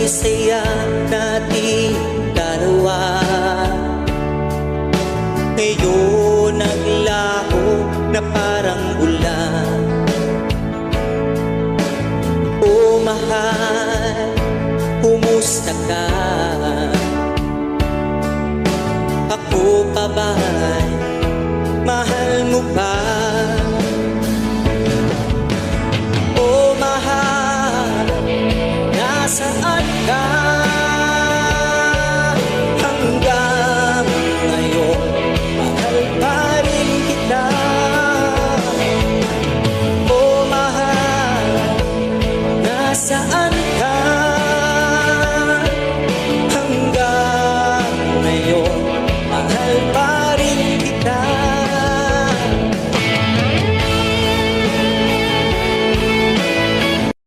saya nating dalawa. Ngayon naglaho na parang ulan. O mahal, kumusta ka? Ako pa ba'y mahal mo pa? O mahal, nasaan ka? Hanggang ngayon, mahal pa rin kita. O mahal, nasaan